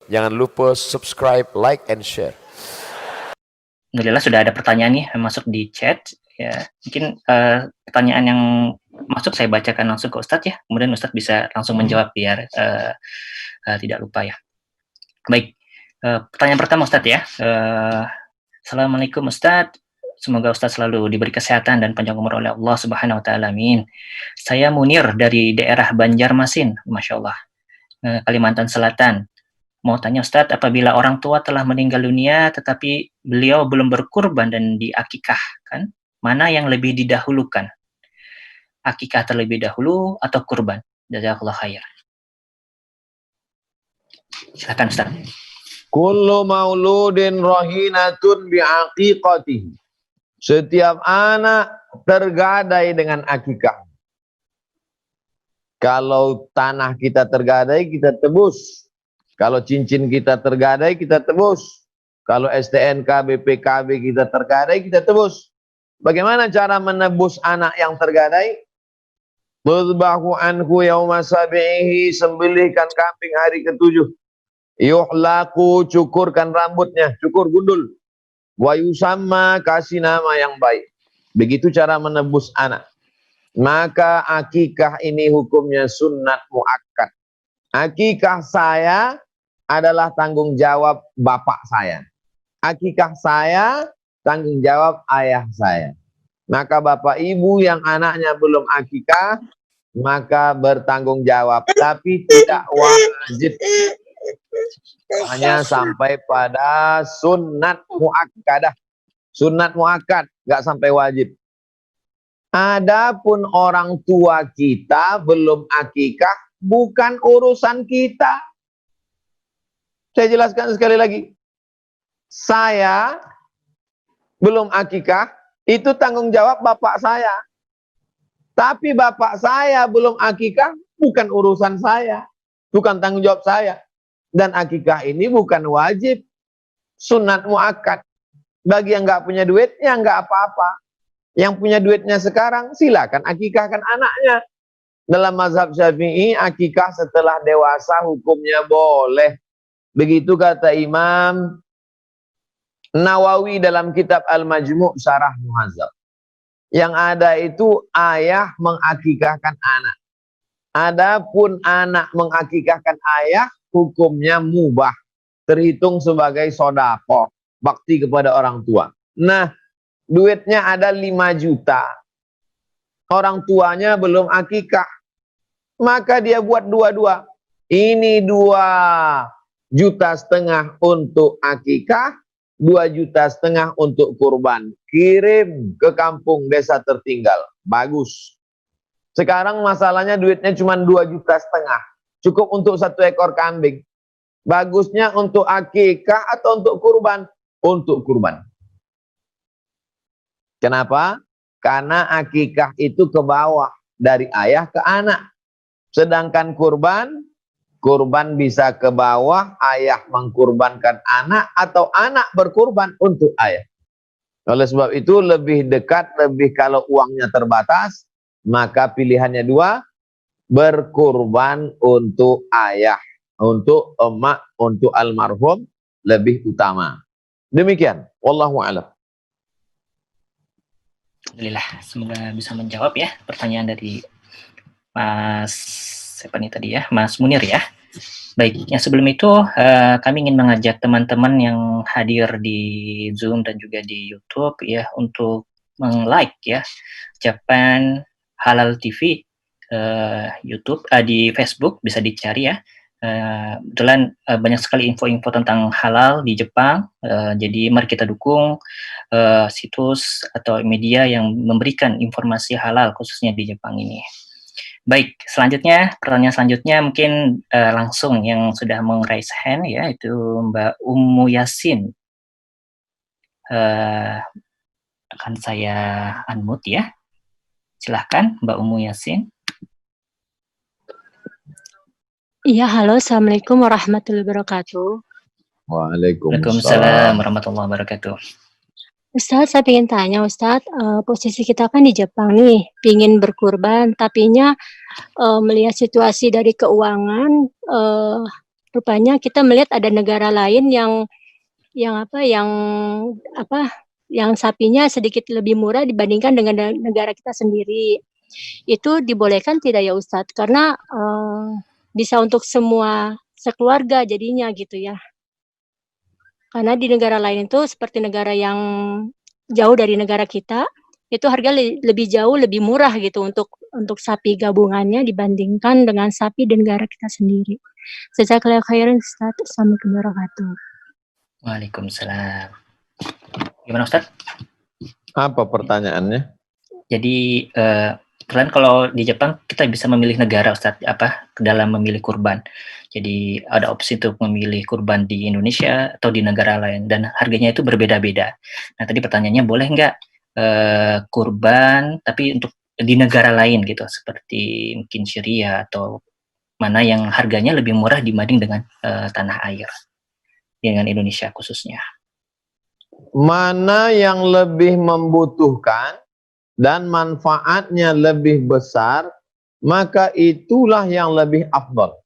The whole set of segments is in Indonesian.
Jangan lupa subscribe, like, and share. Alhamdulillah sudah ada pertanyaan nih yang masuk di chat. Ya, mungkin pertanyaan yang masuk saya bacakan langsung ke Ustadz ya. Kemudian Ustadz bisa langsung menjawab biar tidak lupa ya. Baik, pertanyaan pertama Ustadz ya. Assalamualaikum Ustadz. Semoga Ustadz selalu diberi kesehatan dan panjang umur oleh Allah Subhanahu wa taala. Amin. Saya Munir dari daerah Banjarmasin, Masya Allah, Kalimantan Selatan. Mau tanya Ustadz, apabila orang tua telah meninggal dunia tetapi beliau belum berkurban dan diakikahkan, mana yang lebih didahulukan? Akikah terlebih dahulu atau kurban? Jazakallah khair. Silakan Ustadz. Kullu mauludin rahinatun bi'aqiqatihi. Setiap anak tergadai dengan akikah. Kalau tanah kita tergadai, kita tebus. Kalau cincin kita tergadai, kita tebus. Kalau STNK, BPKB kita tergadai, kita tebus. Bagaimana cara menebus anak yang tergadai? Tudbahu anhu yawma sabi'ihi, sembelihkan kambing hari ke-7. Yuhlaku, cukurkan rambutnya, cukur gundul. Wa yusamma, kasih nama yang baik. Begitu cara menebus anak. Maka akikah ini hukumnya sunnat muakkad. Akikah saya adalah tanggung jawab bapak saya. Akikah saya tanggung jawab ayah saya. Maka bapak ibu yang anaknya belum akikah, maka bertanggung jawab. Tapi tidak wajib. Hanya sampai pada sunnat muakkadah. Sunnat muakkad, nggak sampai wajib. Adapun orang tua kita belum akikah, bukan urusan kita. Saya jelaskan sekali lagi. Saya belum akikah, itu tanggung jawab bapak saya. Tapi bapak saya belum akikah, bukan urusan saya. Bukan tanggung jawab saya. Dan akikah ini bukan wajib. Sunat muakkad. Bagi yang nggak punya duitnya, nggak apa-apa. Yang punya duitnya sekarang, silakan akikahkan anaknya. Dalam mazhab Syafi'i, akikah setelah dewasa hukumnya boleh. Begitu kata Imam Nawawi dalam kitab Al-Majmu' Syarah Muhadzab. Yang ada itu ayah mengakikahkan anak. Adapun anak mengakikahkan ayah, hukumnya mubah. Terhitung sebagai sodaqah, bakti kepada orang tua. Nah, duitnya ada 5 juta. Orang tuanya belum akikah. Maka dia buat dua-dua. Ini 2,5 juta untuk akikah, 2,5 juta untuk kurban. Kirim ke kampung desa tertinggal. Bagus. Sekarang masalahnya duitnya cuma 2,5 juta. Cukup untuk 1 ekor kambing. Bagusnya untuk akikah atau untuk kurban? Untuk kurban. Kenapa? Karena akikah itu ke bawah. Dari ayah ke anak. Sedangkan kurban bisa ke bawah, ayah mengkurbankan anak, atau anak berkurban untuk ayah. Oleh sebab itu lebih dekat, kalau uangnya terbatas, maka pilihannya 2, berkurban untuk ayah, untuk emak, untuk almarhum, lebih utama. Demikian, wallahu a'lam. Alhamdulillah, semoga bisa menjawab ya pertanyaan dari Mas siapa nih tadi ya, Mas Munir ya. Baik, yang sebelum itu kami ingin mengajak teman-teman yang hadir di Zoom dan juga di YouTube ya untuk meng-like ya Japan Halal TV YouTube di Facebook, bisa dicari ya. Kebetulan banyak sekali info-info tentang halal di Jepang, jadi mari kita dukung situs atau media yang memberikan informasi halal khususnya di Jepang ini. Baik, selanjutnya, pertanyaan selanjutnya mungkin langsung yang sudah meng-raise hand ya, itu Mbak Ummu Yasin. Akan saya unmute ya. Silahkan Mbak Ummu Yasin. Iya, halo, Assalamualaikum warahmatullahi wabarakatuh. Waalaikumsalam warahmatullahi wabarakatuh. Ustadz, saya ingin tanya, Ustadz, posisi kita kan di Jepang nih, ingin berkurban, tapinya melihat situasi dari keuangan, rupanya kita melihat ada negara lain yang sapinya sedikit lebih murah dibandingkan dengan negara kita sendiri. Itu dibolehkan tidak ya Ustadz? Karena bisa untuk semua sekeluarga jadinya gitu ya. Karena di negara lain itu seperti negara yang jauh dari negara kita, itu harga lebih jauh lebih murah gitu untuk sapi gabungannya dibandingkan dengan sapi di negara kita sendiri. Jazakallahu khairan Ustaz. Assalamualaikum warahmatullahi wabarakatuh. Waalaikumsalam. Gimana Ustaz? Apa pertanyaannya? Jadi kalian kalau di Jepang kita bisa memilih negara Ustaz dalam memilih kurban. Jadi ada opsi untuk memilih kurban di Indonesia atau di negara lain dan harganya itu berbeda-beda. Nah tadi pertanyaannya boleh nggak kurban tapi untuk di negara lain gitu seperti mungkin Syria atau mana yang harganya lebih murah dibanding dengan tanah air dengan Indonesia khususnya. Mana yang lebih membutuhkan dan manfaatnya lebih besar, maka itulah yang lebih afdal.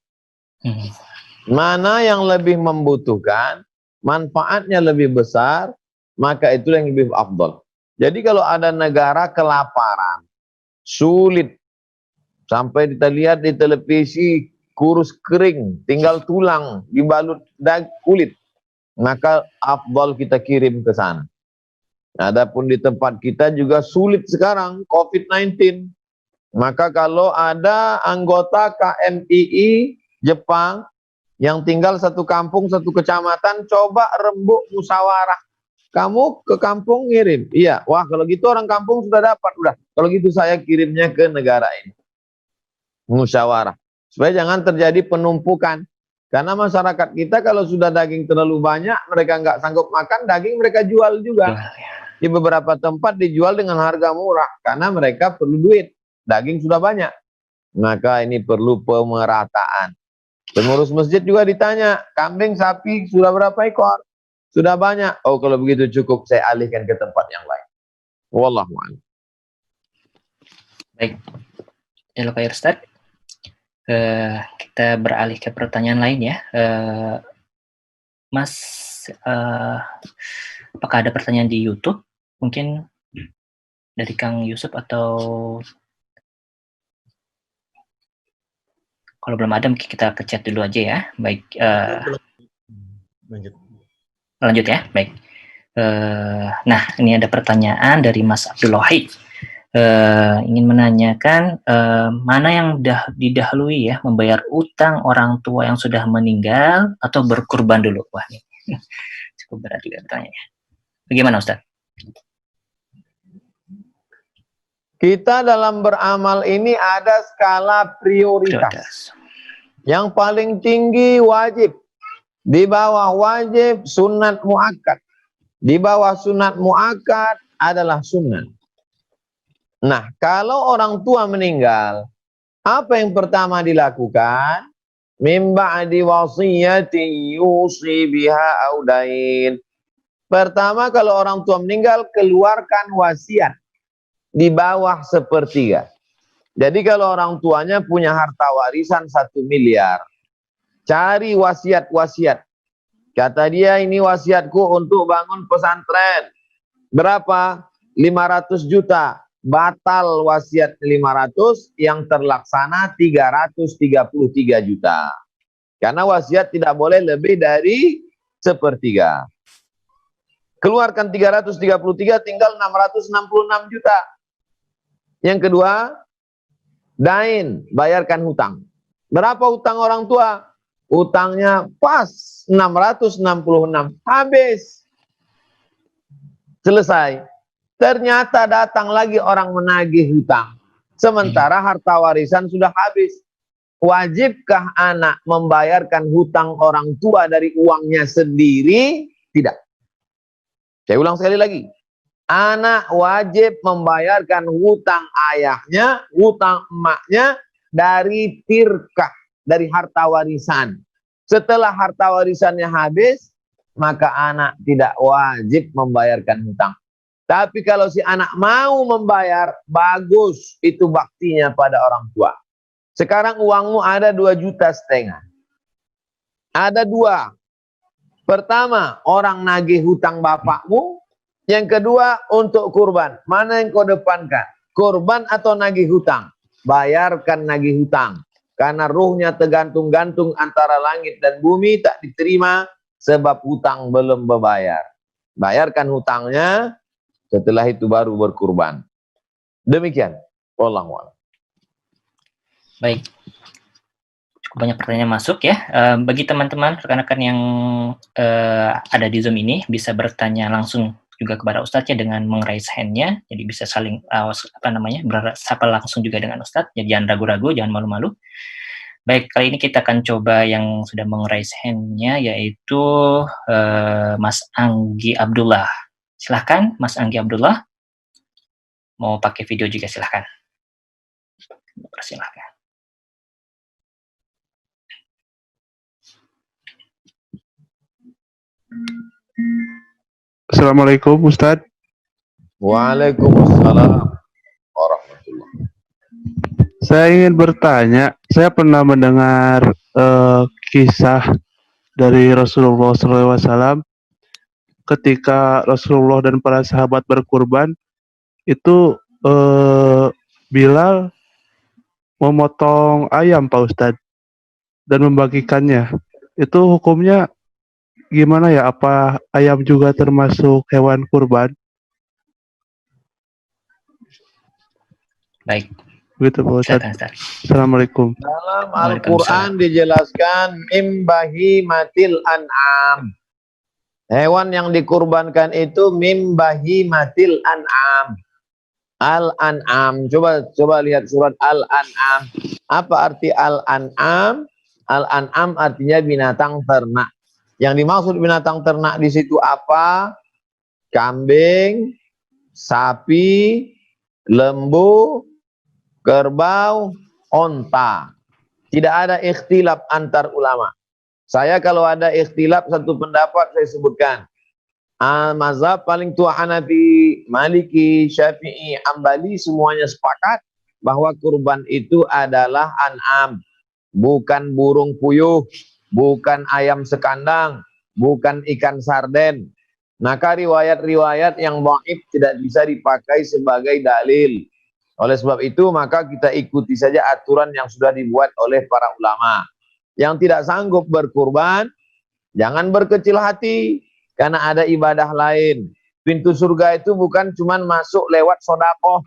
Mana yang lebih membutuhkan, manfaatnya lebih besar, maka itulah yang lebih afdal. Jadi kalau ada negara kelaparan, sulit, sampai kita lihat di televisi kurus kering, tinggal tulang, dibalut kulit, maka afdal kita kirim ke sana. Adapun di tempat kita juga sulit sekarang COVID-19. Maka kalau ada anggota KMII Jepang yang tinggal satu kampung, satu kecamatan, coba rembuk musyawarah. Kamu ke kampung ngirim. Iya, wah kalau gitu orang kampung sudah dapat. Udah, kalau gitu saya kirimnya ke negara ini. Musyawarah. Supaya jangan terjadi penumpukan. Karena masyarakat kita kalau sudah daging terlalu banyak, mereka nggak sanggup makan, daging mereka jual juga. Di beberapa tempat dijual dengan harga murah karena mereka perlu duit, daging sudah banyak. Maka ini perlu pemerataan. Pengurus masjid juga ditanya, kambing, sapi sudah berapa ekor? Sudah banyak. Oh kalau begitu cukup saya alihkan ke tempat yang lain. Wallahu a'lam. Baik, ya Pak Ustaz. Kita beralih ke pertanyaan lain ya. Mas, apakah ada pertanyaan di YouTube? Mungkin dari Kang Yusuf atau kalau belum ada mungkin kita ke chat dulu aja ya. Baik, lanjut ya. Baik. Nah, ini ada pertanyaan dari Mas Abdul Wahid. Ingin menanyakan mana yang didahului ya, membayar utang orang tua yang sudah meninggal atau berkurban dulu? Wah, ini cukup berat juga pertanyaannya. Bagaimana Ustaz? Kita dalam beramal ini ada skala prioritas. Yang paling tinggi wajib, di bawah wajib sunat muakkad, di bawah sunat muakkad adalah sunnah. Nah, kalau orang tua meninggal, apa yang pertama dilakukan? Min ba'di wasiyatin yusi biha audain. Pertama, kalau orang tua meninggal, keluarkan wasiat di bawah 1/3. Jadi kalau orang tuanya punya harta warisan 1 miliar, cari wasiat-wasiat. Kata dia, ini wasiatku untuk bangun pesantren. Berapa? 500 juta. Batal wasiat 500, yang terlaksana 333 juta. Karena wasiat tidak boleh lebih dari 1/3. Keluarkan 333, tinggal 666 juta. Yang kedua, dain, bayarkan hutang. Berapa hutang orang tua? Hutangnya pas 666, habis. Selesai. Ternyata datang lagi orang menagih hutang. Sementara harta warisan sudah habis. Wajibkah anak membayarkan hutang orang tua dari uangnya sendiri? Tidak. Saya ulang sekali lagi. Anak wajib membayarkan hutang ayahnya, hutang emaknya dari tirkah, dari harta warisan. Setelah harta warisannya habis, maka anak tidak wajib membayarkan hutang. Tapi kalau si anak mau membayar, bagus, itu baktinya pada orang tua. Sekarang uangmu ada 2,5 juta. Ada dua. Pertama, orang nagih hutang bapakmu. Yang kedua, untuk kurban. Mana yang kau depankan? Kurban atau nagih hutang? Bayarkan nagih hutang. Karena ruhnya tergantung-gantung antara langit dan bumi, tak diterima sebab hutang belum berbayar. Bayarkan hutangnya, setelah itu baru berkurban. Demikian. Wallahu a'lam. Baik. Cukup banyak pertanyaan masuk ya. Bagi teman-teman, rekan-rekan yang ada di Zoom ini bisa bertanya langsung juga kepada Ustadz ya dengan meng-raise hand-nya. Jadi bisa saling bersapa langsung juga dengan Ustadz. Jadi jangan ragu-ragu, jangan malu-malu. Baik, kali ini kita akan coba yang sudah meng-raise hand-nya yaitu Mas Anggi Abdullah. Silahkan Mas Anggi Abdullah. Mau pakai video juga silahkan. Persilahkan. Assalamualaikum Ustadz. Waalaikumsalam warahmatullahi. Saya ingin bertanya, saya pernah mendengar kisah dari Rasulullah SAW ketika Rasulullah dan para sahabat berkurban, itu Bilal memotong ayam Pak Ustadz dan membagikannya. Itu hukumnya gimana ya? Apa ayam juga termasuk hewan kurban? Baik. Begitu Pak Ustadz. Assalamualaikum. Dalam Al-Quran dijelaskan mimbahi matil an'am. Hewan yang dikurbankan itu mimbahi matil an'am. Al-an'am. Coba lihat surat Al-an'am. Apa arti Al-an'am? Al-an'am artinya binatang ternak. Yang dimaksud binatang ternak di situ apa? Kambing, sapi, lembu, kerbau, onta. Tidak ada ikhtilaf antar ulama. Saya kalau ada ikhtilaf satu pendapat saya sebutkan. Mazhab paling tua Hanafi, Maliki, Syafi'i, Ambali semuanya sepakat bahwa kurban itu adalah an'am. Bukan burung puyuh, bukan ayam sekandang, bukan ikan sarden. Maka riwayat-riwayat yang dhaif tidak bisa dipakai sebagai dalil. Oleh sebab itu maka kita ikuti saja aturan yang sudah dibuat oleh para ulama. Yang tidak sanggup berkurban, jangan berkecil hati karena ada ibadah lain. Pintu surga itu bukan cuma masuk lewat sedekah.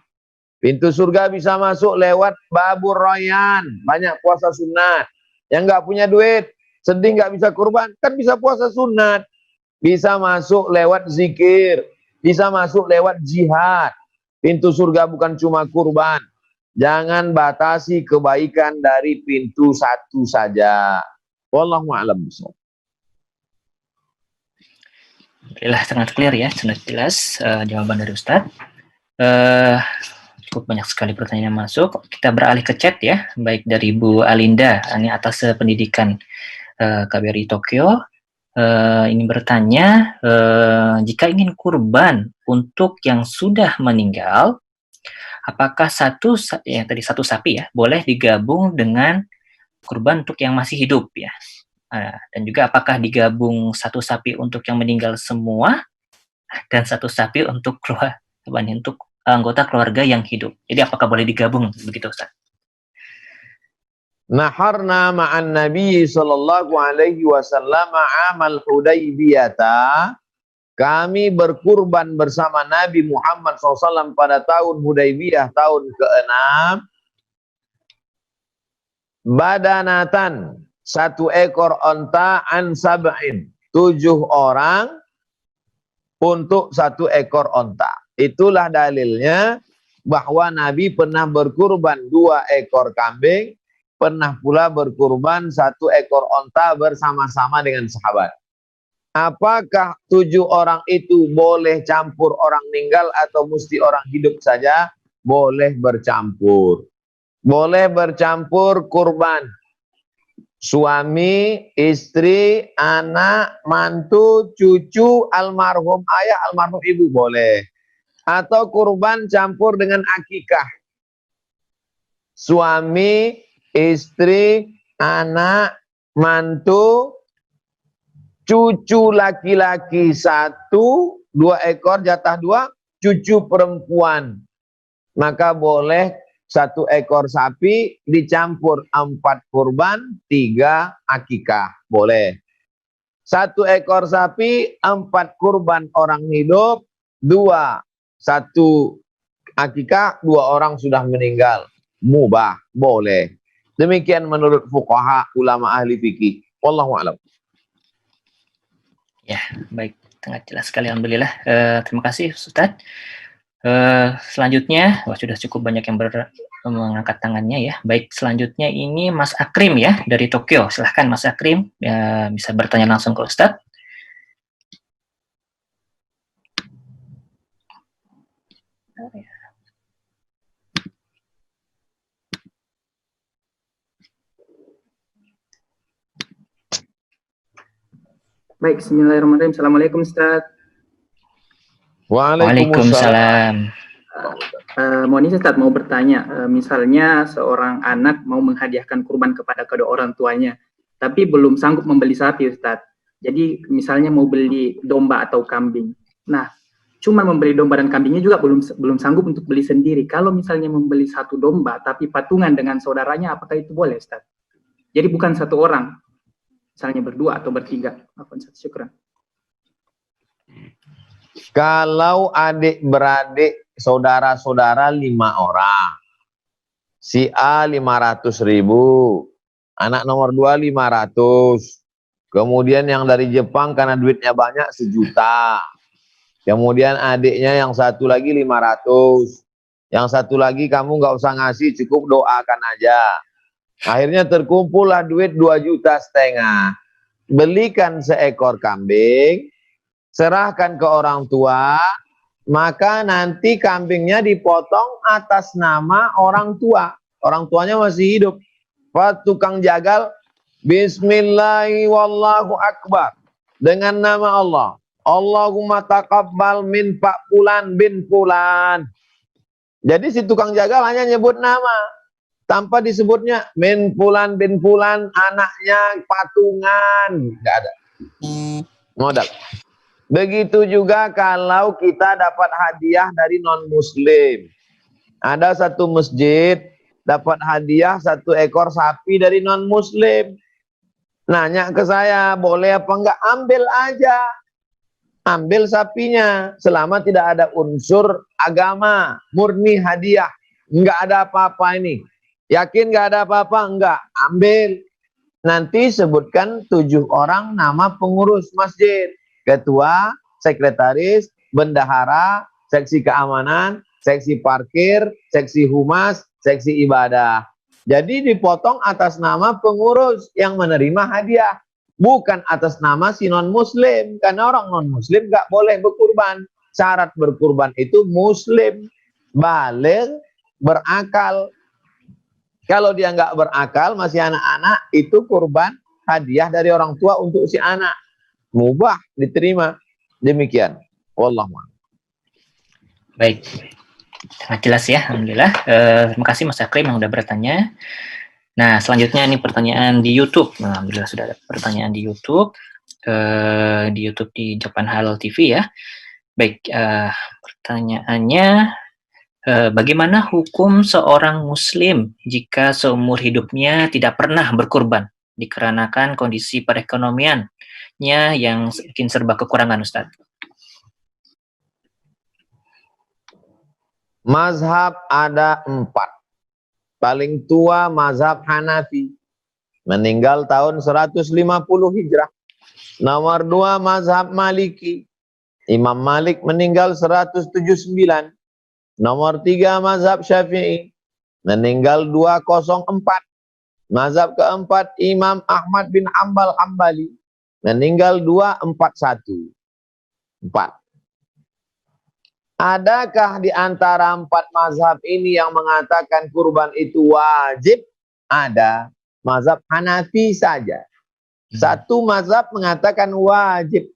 Pintu surga bisa masuk lewat babur royan, banyak puasa sunat. Yang nggak punya duit, sedih nggak bisa kurban, kan bisa puasa sunat. Bisa masuk lewat zikir, bisa masuk lewat jihad. Pintu surga bukan cuma kurban. Jangan batasi kebaikan dari pintu satu saja. Wallahu a'lam bishawab. Alhamdulillah sangat clear ya, sangat jelas jawaban dari Ustadz. Cukup banyak sekali pertanyaan masuk. Kita beralih ke chat ya, baik dari Bu Alinda, ini atas pendidikan KBRI Tokyo. Ini bertanya, jika ingin kurban untuk yang sudah meninggal, apakah satu sapi ya boleh digabung dengan kurban untuk yang masih hidup ya? Dan juga apakah digabung satu sapi untuk yang meninggal semua dan satu sapi untuk untuk anggota keluarga yang hidup? Jadi apakah boleh digabung begitu Ustaz? Naharna ma'an Nabi sallallahu alaihi wasallam amal Hudaybiyata. Kami berkurban bersama Nabi Muhammad SAW pada tahun Hudaybiyah, tahun ke-6. Badanatan, 1 ekor onta, an sab'in, 7 orang untuk 1 ekor onta. Itulah dalilnya bahwa Nabi pernah berkurban 2 ekor kambing, pernah pula berkurban 1 ekor onta bersama-sama dengan sahabat. Apakah 7 orang itu boleh campur orang meninggal atau mesti orang hidup saja? Boleh bercampur. Boleh bercampur kurban. Suami, istri, anak, mantu, cucu, almarhum ayah, almarhum ibu boleh. Atau kurban campur dengan akikah. Suami, istri, anak, mantu, cucu laki-laki 1, 2 ekor jatah 2, cucu perempuan. Maka boleh 1 ekor sapi dicampur 4 kurban, 3 akikah. Boleh. 1 ekor sapi, 4 kurban orang hidup, 2, 1 akikah, 2 orang sudah meninggal. Mubah, boleh. Demikian menurut fuqaha, ulama ahli fikih. Wallahu a'lam. Ya, baik, sangat jelas sekali, alhamdulillah. Terima kasih Ustaz. Selanjutnya, sudah cukup banyak yang mengangkat tangannya ya. Baik, selanjutnya ini Mas Akrim ya dari Tokyo. Silahkan Mas Akrim, ya, bisa bertanya langsung ke Ustaz. Baik, bismillahirrahmanirrahim. Assalamualaikum Ustaz. Waalaikumsalam. Mohon izin Ustaz, mau bertanya, misalnya seorang anak mau menghadiahkan kurban kepada kedua orang tuanya, tapi belum sanggup membeli sapi Ustaz. Jadi misalnya mau beli domba atau kambing. Nah, cuma membeli domba dan kambingnya juga belum sanggup untuk beli sendiri. Kalau misalnya membeli 1 domba tapi patungan dengan saudaranya, apakah itu boleh Ustaz? Jadi bukan 1 orang, misalnya berdua atau bertiga. Syukran. Kalau adik-beradik, saudara-saudara 5 orang, si A 500.000, anak nomor 2 500, kemudian yang dari Jepang karena duitnya banyak 1 juta, kemudian adiknya yang 1 lagi 500, yang 1 lagi kamu nggak usah ngasih, cukup doakan aja. Akhirnya terkumpullah duit 2,5 juta. Belikan seekor kambing, serahkan ke orang tua, maka nanti kambingnya dipotong atas nama orang tua. Orang tuanya masih hidup. Pak tukang jagal, bismillahi wallahu akbar. Dengan nama Allah. Allahumma taqabbal min Pak Fulan bin Fulan. Jadi si tukang jagal hanya nyebut nama. Tanpa disebutnya min Fulan bin Fulan, anaknya patungan. Nggak ada. Modal. Begitu juga kalau kita dapat hadiah dari non-muslim. Ada 1 masjid dapat hadiah 1 ekor sapi dari non-muslim. Nanya ke saya, boleh apa enggak? Ambil aja. Ambil sapinya. Selama tidak ada unsur agama. Murni hadiah. Enggak ada apa-apa ini. Yakin enggak ada apa-apa? Enggak. Ambil. Nanti sebutkan 7 orang nama pengurus masjid. Ketua, sekretaris, bendahara, seksi keamanan, seksi parkir, seksi humas, seksi ibadah. Jadi dipotong atas nama pengurus yang menerima hadiah. Bukan atas nama si non-muslim. Karena orang non-muslim nggak boleh berkurban. Syarat berkurban itu muslim, baligh, berakal. Kalau dia nggak berakal, masih anak-anak, itu kurban hadiah dari orang tua untuk si anak. Mubah, diterima. Demikian. Wallahu a'lam. Baik, sangat jelas ya, alhamdulillah. Terima kasih Mas Akrim yang udah bertanya. Nah, selanjutnya ini pertanyaan di YouTube. Nah, alhamdulillah sudah ada pertanyaan di YouTube. Di Japan Halal TV ya. Baik, pertanyaannya, bagaimana hukum seorang muslim jika seumur hidupnya tidak pernah berkurban dikarenakan kondisi perekonomiannya yang mungkin serba kekurangan, Ustaz? Mazhab ada 4. Paling tua mazhab Hanafi. Meninggal tahun 150 Hijrah. Nomor 2 mazhab Maliki. Imam Malik meninggal 179. Nomor 3 mazhab Syafi'i. Meninggal 204. Mazhab keempat Imam Ahmad bin Hanbal Hambali. Meninggal 241. 4. Adakah di antara 4 mazhab ini yang mengatakan kurban itu wajib? Ada. Mazhab Hanafi saja. 1 mazhab mengatakan wajib.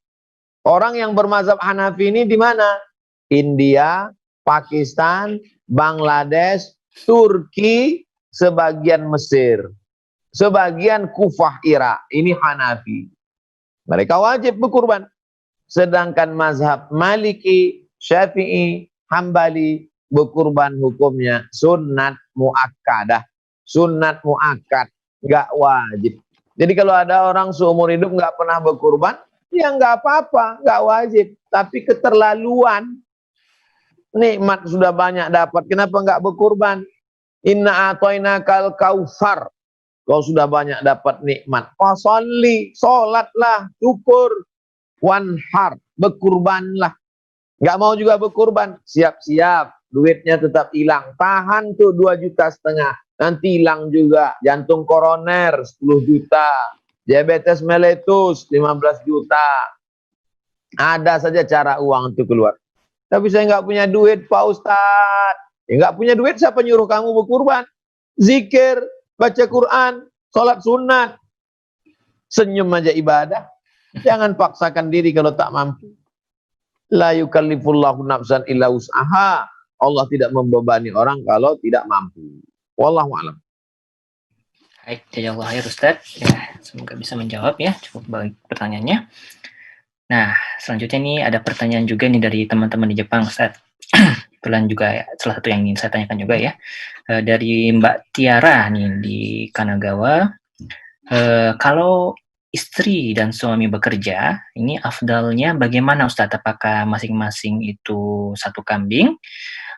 Orang yang bermazhab Hanafi ini di mana? India, Pakistan, Bangladesh, Turki, sebagian Mesir, sebagian Kufah Irak. Ini Hanafi. Mereka wajib berkurban. Sedangkan mazhab Maliki, Syafi'i, Hambali, berkurban hukumnya sunat muakkadah. Sunat muakkad, nggak wajib. Jadi kalau ada orang seumur hidup nggak pernah berkurban, ya nggak apa-apa, nggak wajib. Tapi keterlaluan, nikmat sudah banyak dapat, kenapa nggak berkurban? Inna a'tainakal kaufar. Kau sudah banyak dapat nikmat. Fasolli, sholatlah, syukur. Wanhar, berkurbanlah. Nggak mau juga berkurban, siap-siap. Duitnya tetap hilang. Tahan tuh 2,5 juta. Nanti hilang juga. Jantung koroner 10 juta. Diabetes meletus 15 juta. Ada saja cara uang itu keluar. Tapi saya nggak punya duit, Pak Ustadz. Ya nggak punya duit, siapa nyuruh kamu berkurban? Zikir, baca Quran, sholat sunat. Senyum aja ibadah. Jangan paksakan diri kalau tak mampu. La yukallifullahu nafsan illa wus'aha. Allah tidak membebani orang kalau tidak mampu. Wallahu a'lam. Baik, jazakallahu khair Ustaz. Ya, semoga bisa menjawab ya. Cukup baik pertanyaannya. Nah, selanjutnya nih ada pertanyaan juga nih dari teman-teman di Jepang, Ustaz. Kebetulan juga ya, salah satu yang ingin saya tanyakan juga ya. Dari Mbak Tiara nih di Kanagawa. Kalau istri dan suami bekerja, ini afdalnya bagaimana Ustadz? Apakah masing-masing itu satu kambing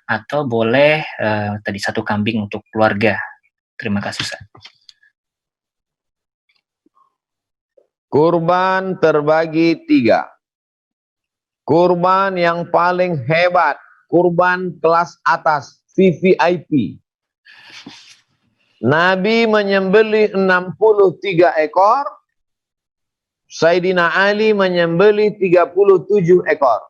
atau boleh tadi satu kambing untuk keluarga? Terima kasih Ustadz. Kurban terbagi 3. Kurban yang paling hebat, kurban kelas atas, VVIP. Nabi menyembelih 63 ekor, Sayyidina Ali menyembelih 37 ekor.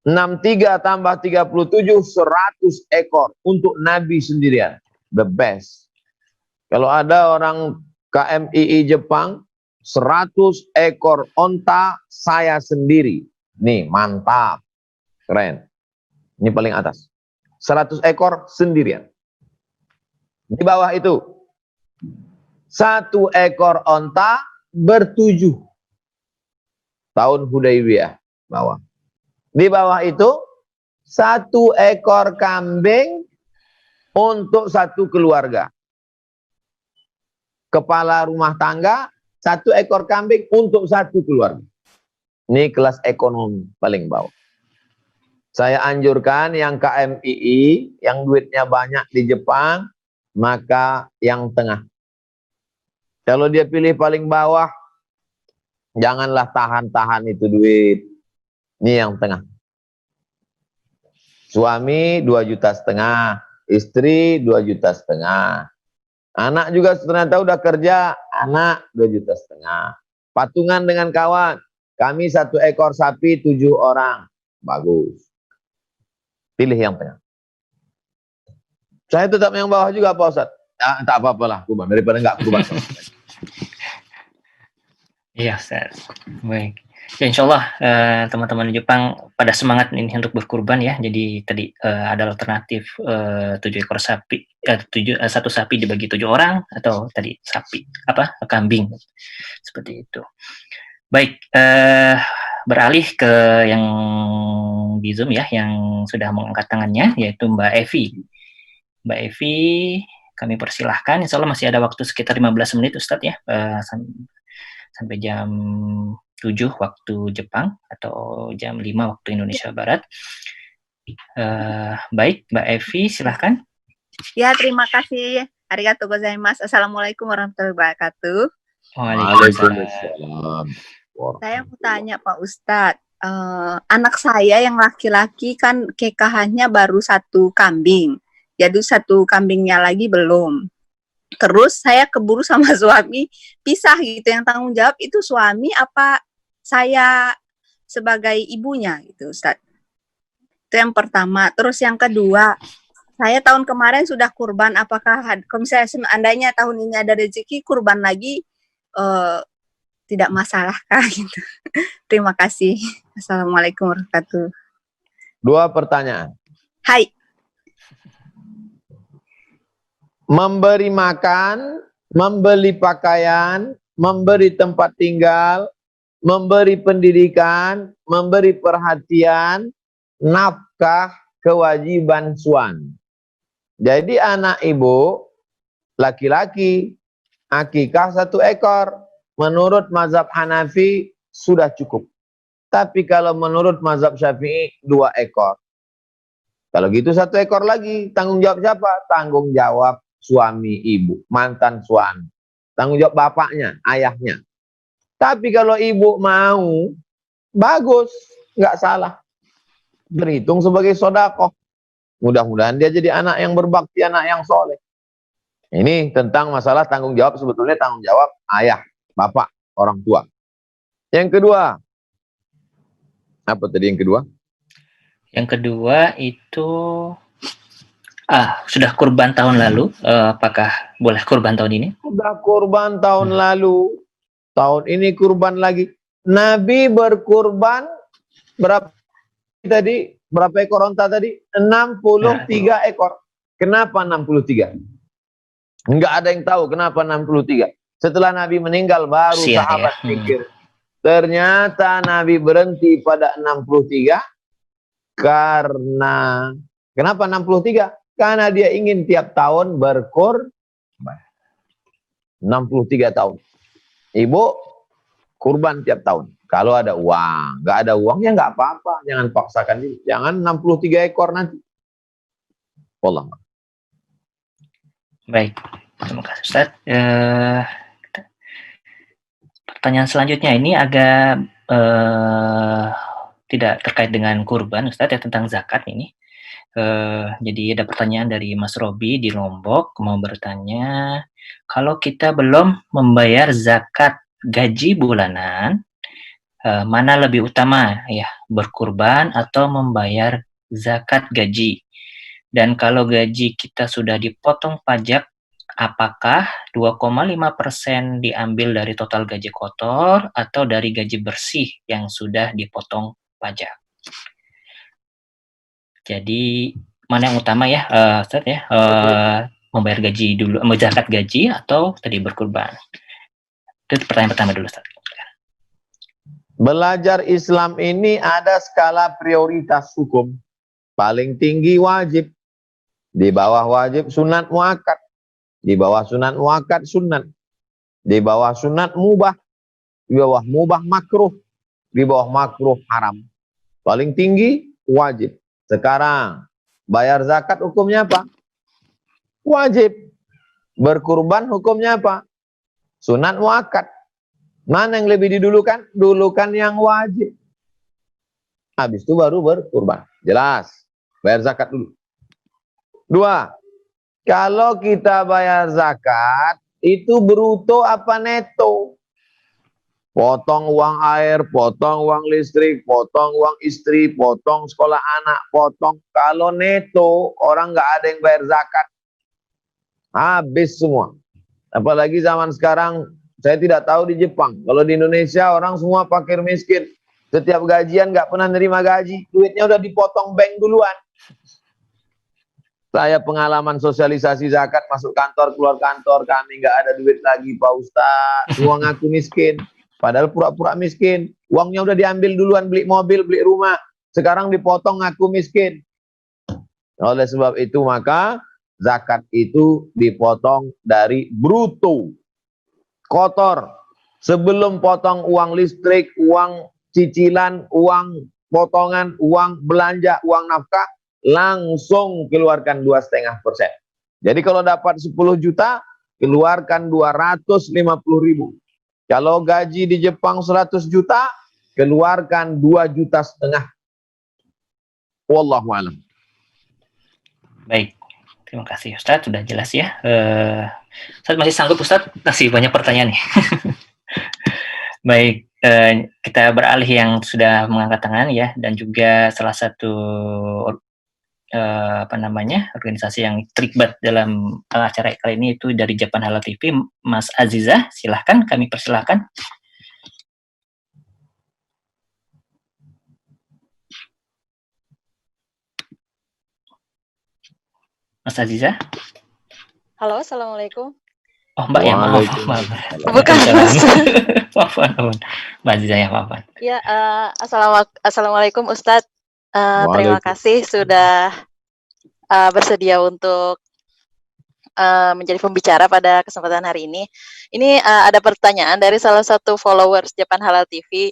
63 tambah 37, 100 ekor untuk Nabi sendirian. The best. Kalau ada orang KMII Jepang, 100 ekor onta saya sendiri. Nih, mantap. Keren. Ini paling atas. 100 ekor sendirian. Di bawah itu, 1 ekor onta ber-7. Tahun Hudaybiyah. Bawah. Di bawah itu, 1 ekor kambing untuk 1 keluarga. Kepala rumah tangga, 1 ekor kambing untuk 1 keluarga. Ini kelas ekonomi paling bawah. Saya anjurkan yang KMII, yang duitnya banyak di Jepang, maka yang tengah. Kalau dia pilih paling bawah, janganlah tahan-tahan itu duit. Ini yang tengah. Suami 2,5 juta, istri 2,5 juta. Anak juga ternyata udah kerja, anak 2,5 juta. Patungan dengan kawan, kami 1 ekor sapi 7 orang. Bagus. Pilih yang tengah. Saya tetap yang bawah juga Pak Ustadz. Ya, tak apa-apalah, kurban daripada enggak kurban. Iya Ustaz. Baik. Ya, insya Allah teman-teman di Jepang pada semangat ini untuk berkurban ya. Jadi tadi ada alternatif 7 ekor sapi, 1 sapi dibagi 7 orang atau tadi sapi kambing seperti itu. Baik, beralih ke yang di Zoom ya, yang sudah mengangkat tangannya yaitu Mbak Evi. Mbak Evi, kami persilahkan. Insya Allah masih ada waktu sekitar 15 menit Ustadz ya, sampai jam 7 waktu Jepang atau jam 5 waktu Indonesia Barat. Baik, Mbak Evi, silahkan. Ya, terima kasih. Arigatou gozaimasu. Assalamualaikum warahmatullahi wabarakatuh. Waalaikumsalam. Saya mau tanya Pak Ustadz, anak saya yang laki-laki kan kekahannya baru 1 kambing. Jadi 1 kambingnya lagi belum. Terus saya keburu sama suami pisah gitu. Yang tanggung jawab itu suami apa saya sebagai ibunya gitu Ustadz. Itu yang pertama. Terus yang kedua, saya tahun kemarin sudah kurban. Apakah kalau misalnya seandainya tahun ini ada rezeki kurban lagi tidak masalah kah gitu. Terima kasih. Assalamualaikum warahmatullahi wabarakatuh. 2 pertanyaan. Hai. Memberi makan, membeli pakaian, memberi tempat tinggal, memberi pendidikan, memberi perhatian, nafkah, kewajiban suami. Jadi anak ibu laki-laki akikah 1 ekor. Menurut mazhab Hanafi sudah cukup. Tapi kalau menurut mazhab Syafi'i 2 ekor. Kalau gitu 1 ekor lagi. Tanggung jawab siapa? Tanggung jawab suami ibu, mantan suami. Tanggung jawab bapaknya, ayahnya. Tapi kalau ibu mau, bagus, nggak salah. Berhitung sebagai sodakoh. Mudah-mudahan dia jadi anak yang berbakti, anak yang soleh. Ini tentang masalah tanggung jawab, sebetulnya tanggung jawab ayah, bapak, orang tua. Yang kedua, apa tadi yang kedua? Yang kedua itu sudah kurban tahun lalu, apakah boleh kurban tahun ini? Sudah kurban tahun lalu, tahun ini kurban lagi. Nabi berkurban berapa tadi? Berapa ekor onta tadi? 63 ekor. Kenapa 63? Enggak ada yang tahu kenapa 63. Setelah Nabi meninggal baru sahabat pikir. Ternyata Nabi berhenti pada 63 karena kenapa 63? Karena dia ingin tiap tahun berkurban. 63 tahun. Ibu kurban tiap tahun. Kalau ada uang, nggak ada uang ya nggak apa-apa. Jangan paksakan diri. Jangan 63 ekor nanti. Wallah. Baik, terima kasih Ustaz. Pertanyaan selanjutnya ini agak tidak terkait dengan kurban, Ustaz, ya, tentang zakat ini. Jadi ada pertanyaan dari Mas Robi di Lombok, mau bertanya, kalau kita belum membayar zakat gaji bulanan, mana lebih utama, ya, berkurban atau membayar zakat gaji? Dan kalau gaji kita sudah dipotong pajak, apakah 2,5% diambil dari total gaji kotor atau dari gaji bersih yang sudah dipotong pajak? Jadi mana yang utama ya, Ustaz ya, membayar gaji dulu, zakat gaji atau tadi berkurban? Itu pertanyaan pertama dulu, Ustaz. Belajar Islam ini ada skala prioritas hukum. Paling tinggi wajib. Di bawah wajib sunat muakkad. Di bawah sunat muakkad sunat. Di bawah sunat mubah. Di bawah mubah makruh. Di bawah makruh haram. Paling tinggi wajib. Sekarang bayar zakat hukumnya apa? Wajib. Berkurban hukumnya apa? Sunat muakkad. Mana yang lebih didulukan? Dulukan yang wajib. Habis itu baru berkurban. Jelas. Bayar zakat dulu. 2. Kalau kita bayar zakat, itu bruto apa neto? Potong uang air, potong uang listrik, potong uang istri, potong sekolah anak, potong. Kalau neto, orang nggak ada yang bayar zakat. Habis semua. Apalagi zaman sekarang, saya tidak tahu di Jepang. Kalau di Indonesia, orang semua fakir miskin. Setiap gajian nggak pernah nerima gaji. Duitnya udah dipotong bank duluan. Saya pengalaman sosialisasi zakat, masuk kantor, keluar kantor, kami nggak ada duit lagi Pak Ustadz, semua ngaku miskin, padahal pura-pura miskin, uangnya udah diambil duluan, beli mobil, beli rumah, sekarang dipotong ngaku miskin. Oleh sebab itu maka zakat itu dipotong dari bruto, kotor, sebelum potong uang listrik, uang cicilan, uang potongan, uang belanja, uang nafkah, langsung keluarkan 2,5%. Jadi kalau dapat 10 juta, keluarkan 250.000. Kalau gaji di Jepang 100 juta, keluarkan 2,5 juta. Wallahu a'lam. Baik, terima kasih Ustadz, sudah jelas ya. Ustadz masih sanggup Ustadz? Masih banyak pertanyaan nih. Baik, kita beralih yang sudah mengangkat tangan ya, dan juga salah satu organisasi yang terlibat dalam acara kali ini itu dari Japan Halal TV, Mas Aziza, silahkan, kami persilahkan. Mas Aziza. Halo, assalamualaikum. Oh Mbak ya, maaf. Bukan Mas. Maafkan. Mbak Aziza ya, maafkan. Ya, assalamualaikum Ustadz. Terima Waalaikumsalam. kasih sudah bersedia untuk menjadi pembicara pada kesempatan hari ini. Ini ada pertanyaan dari salah satu followers Japan Halal TV.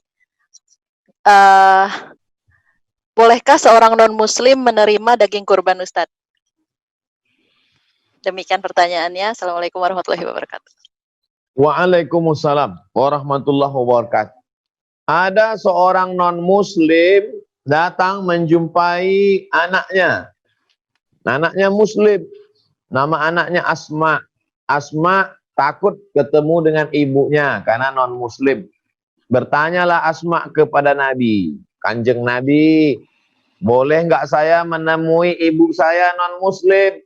Bolehkah seorang non-muslim menerima daging kurban Ustadz? Demikian pertanyaannya. Assalamualaikum warahmatullahi wabarakatuh. Waalaikumsalam warahmatullahi wabarakatuh. Ada seorang non-muslim datang menjumpai anaknya. Anaknya muslim. Nama anaknya Asma. Asma takut ketemu dengan ibunya karena non-muslim. Bertanyalah Asma kepada Nabi. Kanjeng Nabi, boleh nggak saya menemui ibu saya non-muslim?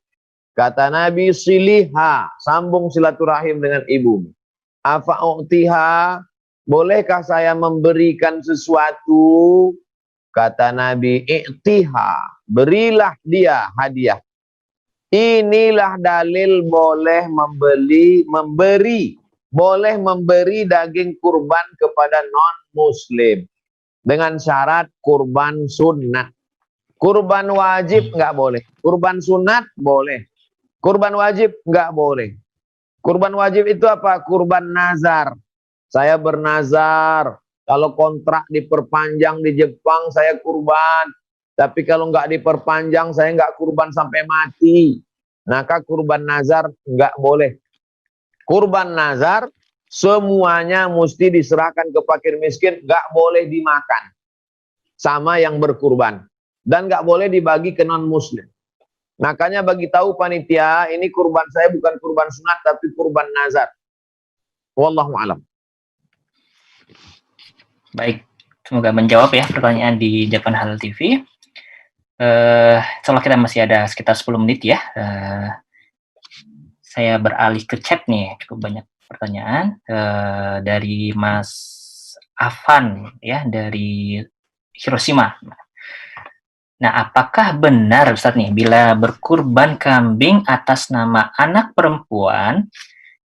Kata Nabi, siliha, sambung silaturahim dengan ibu. Afa'u'tiha, bolehkah saya memberikan sesuatu? Kata Nabi, i'tiha, berilah dia hadiah. Inilah dalil boleh boleh memberi daging kurban kepada non-muslim. Dengan syarat kurban sunnah. Kurban wajib nggak boleh. Kurban sunat boleh. Kurban wajib nggak boleh. Kurban wajib itu apa? Kurban nazar. Saya bernazar, kalau kontrak diperpanjang di Jepang saya kurban. Tapi kalau nggak diperpanjang saya nggak kurban sampai mati. Maka kurban nazar nggak boleh. Kurban nazar semuanya mesti diserahkan ke fakir miskin, nggak boleh dimakan sama yang berkurban. Dan nggak boleh dibagi ke non-muslim. Makanya bagi tahu panitia, ini kurban saya bukan kurban sunat tapi kurban nazar. Wallahu a'lam. Baik, semoga menjawab ya pertanyaan di Japan Halal TV. Setelah kita masih ada sekitar 10 menit ya. Saya beralih ke chat nih, cukup banyak pertanyaan dari Mas Afan ya, dari Hiroshima. Nah, apakah benar Ustadz nih, bila berkurban kambing atas nama anak perempuan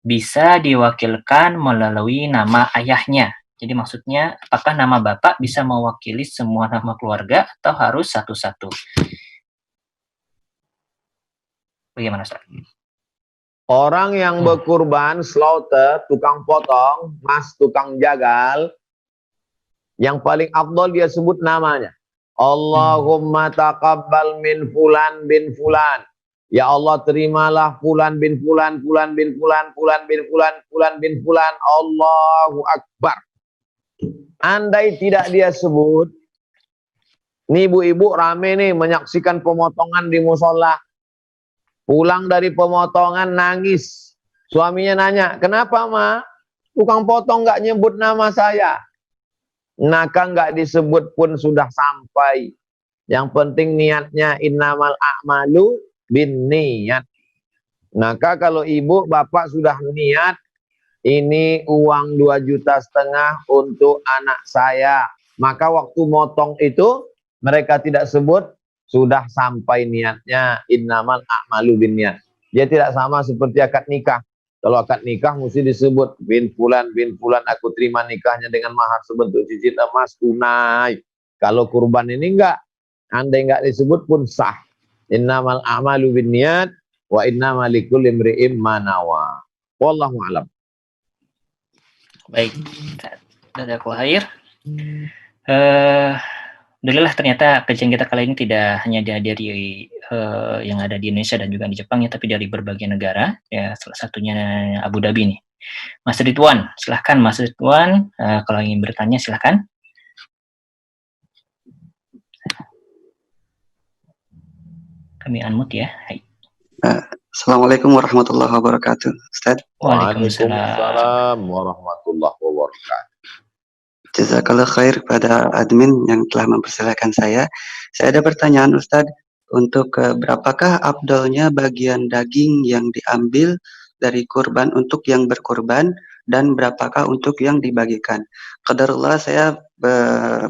bisa diwakilkan melalui nama ayahnya? Jadi maksudnya, apakah nama bapak bisa mewakili semua nama keluarga atau harus satu-satu? Bagaimana Ustadz? Orang yang berkurban, slaughter, tukang potong, mas tukang jagal, yang paling afdol dia sebut namanya. Allahumma taqabbal min fulan bin fulan. Ya Allah, terimalah fulan bin fulan, fulan bin fulan, fulan bin fulan, fulan bin fulan. Allahu Akbar. Andai tidak dia sebut, nih ibu-ibu rame nih menyaksikan pemotongan di musola. Pulang dari pemotongan nangis. Suaminya nanya, kenapa ma? Tukang potong nggak nyebut nama saya. Maka nggak disebut pun sudah sampai. Yang penting niatnya, innamal a'malu bin niat. Maka kalau ibu bapak sudah niat, ini uang 2,5 juta untuk anak saya. Maka waktu motong itu mereka tidak sebut, sudah sampai niatnya, innamal a'malu bin niat. Dia tidak sama seperti akad nikah. Kalau akad nikah mesti disebut bin fulan, aku terima nikahnya dengan mahar sebentuk cincin emas tunai. Kalau kurban ini enggak, andai enggak disebut pun sah. Innamal a'malu bin niat wa innamal likulli imri'in ma nawa. Wallahu a'lam. Baik, jazakallahu khair. Alhamdulillah ternyata kajian kita kali ini tidak hanya dari yang ada di Indonesia dan juga di Jepang ya, tapi dari berbagai negara ya, salah satunya Abu Dhabi nih. Mas Ridwan, silahkan Mas Ridwan, kalau ingin bertanya silahkan. Kami unmute ya. Hai. Assalamualaikum warahmatullahi wabarakatuh, Ustaz. Waalaikumsalam warahmatullahi wabarakatuh. Jazakallah khair kepada admin yang telah mempersilahkan saya. Saya ada pertanyaan Ustaz, untuk berapakah afdalnya bagian daging yang diambil dari kurban untuk yang berkurban dan berapakah untuk yang dibagikan? Qadarullah saya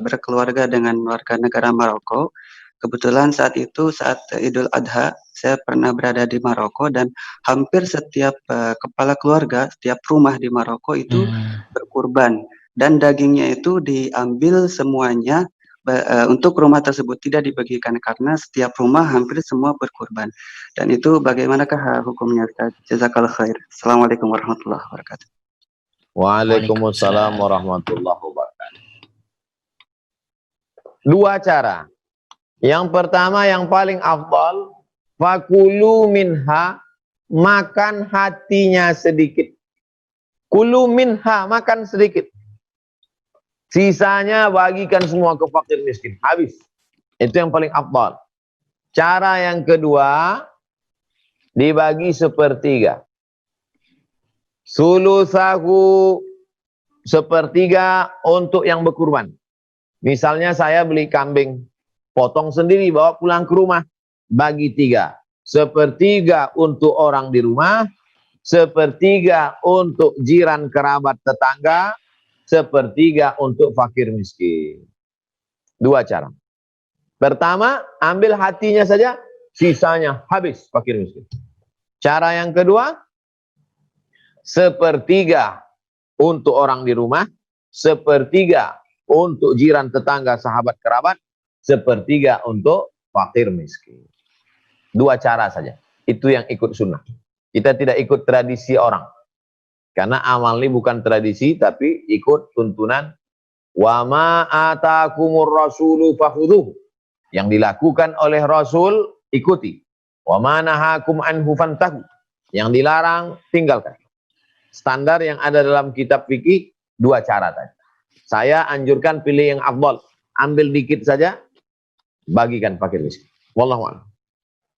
berkeluarga dengan warga negara Maroko. Kebetulan saat itu, saat Idul Adha, saya pernah berada di Maroko dan hampir setiap kepala keluarga, setiap rumah di Maroko itu berkurban dan dagingnya itu diambil semuanya untuk rumah tersebut, tidak dibagikan karena setiap rumah hampir semua berkurban. Dan itu bagaimanakah hukumnya Ustaz? Jazakallah khair. Assalamualaikum warahmatullahi wabarakatuh. Waalaikumsalam warahmatullahi wabarakatuh. Dua cara. Yang pertama yang paling afdal, fakulu minha, makan hatinya sedikit. Kulu minha, makan sedikit. Sisanya bagikan semua ke fakir miskin. Habis. Itu yang paling afdal. Cara yang kedua, dibagi sepertiga. Sulusahu, sepertiga untuk yang berkurban. Misalnya saya beli kambing, potong sendiri, bawa pulang ke rumah, bagi 3. Sepertiga untuk orang di rumah, sepertiga untuk jiran kerabat tetangga, sepertiga untuk fakir miskin. Dua cara. Pertama, ambil hatinya saja, sisanya habis fakir miskin. Cara yang kedua, sepertiga untuk orang di rumah, sepertiga untuk jiran tetangga sahabat kerabat, sepertiga untuk fakir miskin. Dua cara saja. Itu yang ikut sunnah. Kita tidak ikut tradisi orang. Karena amal ini bukan tradisi, tapi ikut tuntunan. Wa ma atakumur rasulu fakhudhuhu. Yang dilakukan oleh Rasul, ikuti. Wa ma nahakum anhu fantahu. Yang dilarang, tinggalkan. Standar yang ada dalam kitab fikih, dua cara tadi. Saya anjurkan pilih yang afdal. Ambil dikit saja, bagikan fakir miskin. Wallahu a'lam.